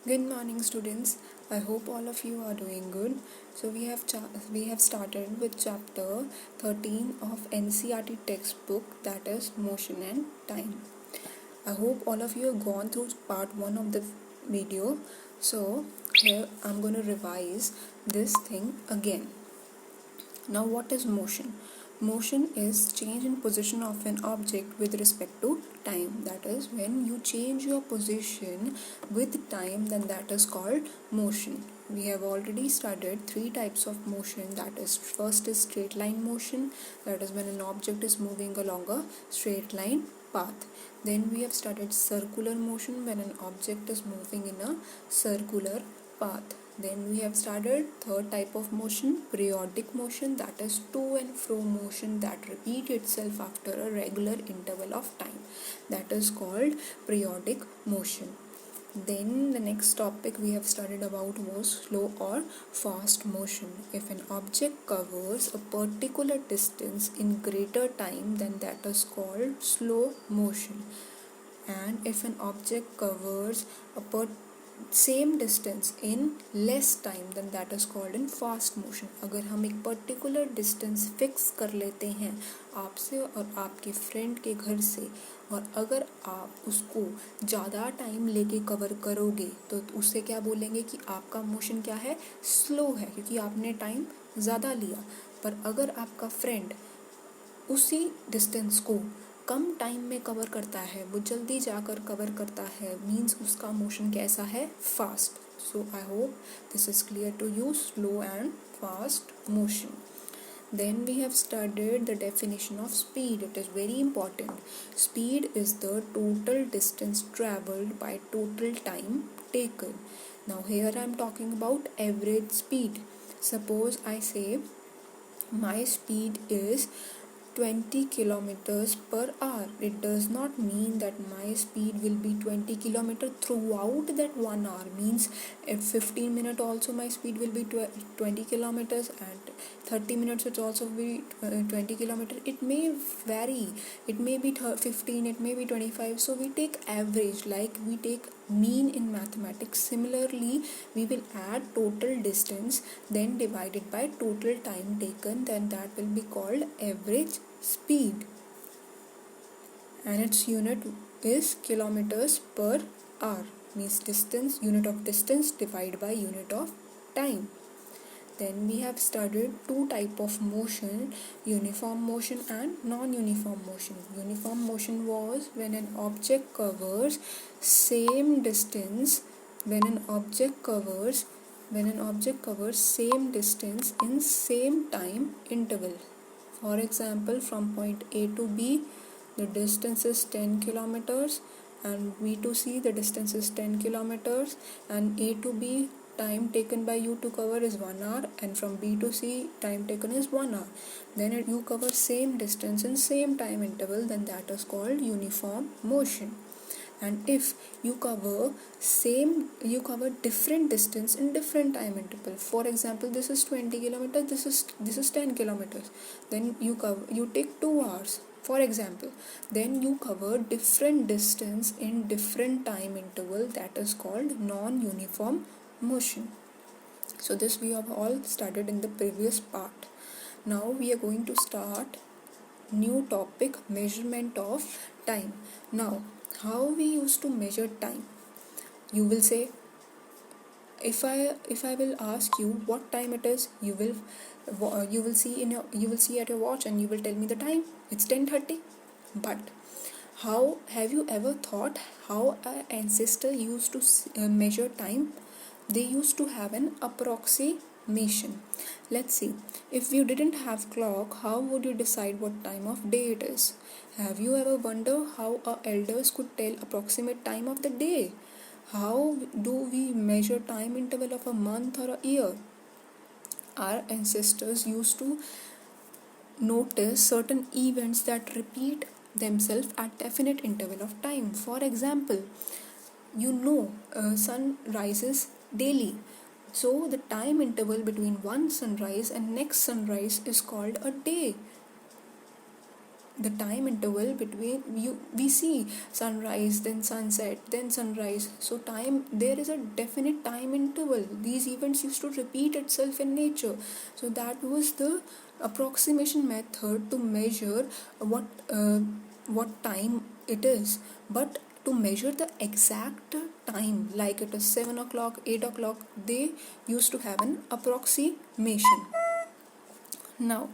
Good morning, students. I hope all of you are doing good. So we have started with chapter 13 of NCERT textbook, that is motion and time. I hope all of you have gone through part 1 of the video. So here I'm going to revise this thing again. Now, what is motion? Motion is change in position of an object with respect to time. That is, when you change your position with time, then that is called motion. We have already studied 3 types of motion. That is, first is straight line motion. That is when an object is moving along a straight line path. Then we have studied circular motion, when an object is moving in a circular path. Then we have started third type of motion, periodic motion, that is to and fro motion that repeat itself after a regular interval of time. That is called periodic motion. Then the next topic we have studied about was slow or fast motion. If an object covers a particular distance in greater time, then that is called slow motion. And if an object covers a same distance in less time then that is called in fast motion. अगर हम एक particular distance fix कर लेते हैं आपसे और आपके friend के घर से, और अगर आप उसको ज़्यादा टाइम लेके कवर करोगे तो उससे क्या बोलेंगे कि आपका मोशन क्या है, स्लो है, क्योंकि आपने टाइम ज़्यादा लिया. पर अगर आपका फ्रेंड उसी डिस्टेंस को कम टाइम में कवर करता है, वो जल्दी जाकर कवर करता है, मीन्स उसका मोशन कैसा है, fast. So I hope this is clear to you, slow and fast motion. Then we have studied the definition of speed. It is very important. Speed is the total distance traveled by total time taken. Now here I am talking about average speed. Suppose I say my speed is 20 kilometers per hour. It does not mean that my speed will be 20 kilometers throughout that 1 hour. Means if 15 minutes also my speed will be 20 kilometers, and 30 minutes it also will be 20 kilometers. It may vary. It may be 15, it may be 25. So we take average, like we take mean in mathematics. Similarly, we will add total distance, then divided by total time taken, then that will be called average speed, and its unit is kilometers per hour, means distance, unit of distance divided by unit of time. Then we have studied 2 type of motion, uniform motion and non-uniform motion. Uniform motion was when an object covers same distance, when an object covers same distance in same time interval. For example, from point A to B the distance is 10 kilometers, and B to C the distance is 10 kilometers, and A to B time taken by you to cover is 1 hour, and from B to C time taken is 1 hour. Then you cover same distance in same time interval, then that is called uniform motion. And if you cover different distance in different time interval, for example this is 20 kilometers, this is 10 kilometers, then you take 2 hours, for example, then you cover different distance in different time interval, that is called non-uniform motion. So this we have all studied in the previous part. Now we are going to start new topic, measurement of time. Now how we used to measure time? You will say, if I will ask you what time it is, you will see at your watch and you will tell me the time, it's 10:30. But how, have you ever thought how our ancestor used to measure time? They used to have an approximation. Let's see, if you didn't have clock, how would you decide what time of day it is? Have you ever wondered how our elders could tell approximate time of the day? How do we measure time interval of a month or a year? Our ancestors used to notice certain events that repeat themselves at definite interval of time. For example, sun rises daily, so the time interval between one sunrise and next sunrise is called a day. the time interval between we see sunrise, then sunset, then sunrise. So time, there is a definite time interval. These events used to repeat itself in nature. So that was the approximation method to measure what uh, what time it is. But to measure the exact time, like it is 7 o'clock, 8 o'clock, they used to have an approximation. Now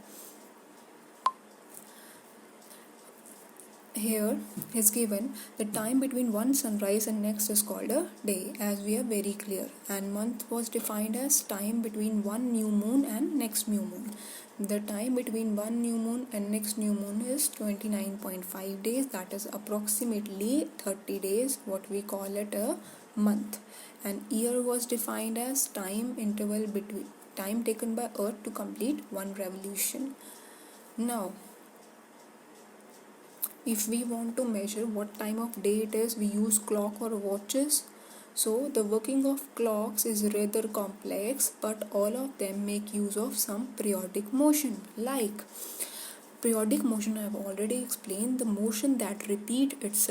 here is given the time between one sunrise and next is called a day, as we are very clear, and month was defined as time between one new moon and next new moon. The time between one new moon and next new moon is 29.5 days, that is approximately 30 days, what we call it a month. And year was defined as time interval between time taken by earth to complete one revolution. Now if we want to measure what time of day it is, we use clock or watches. So the working of clocks is rather complex, but all of them make use of some periodic motion. Like periodic motion, I have already explained, the motion that repeat itself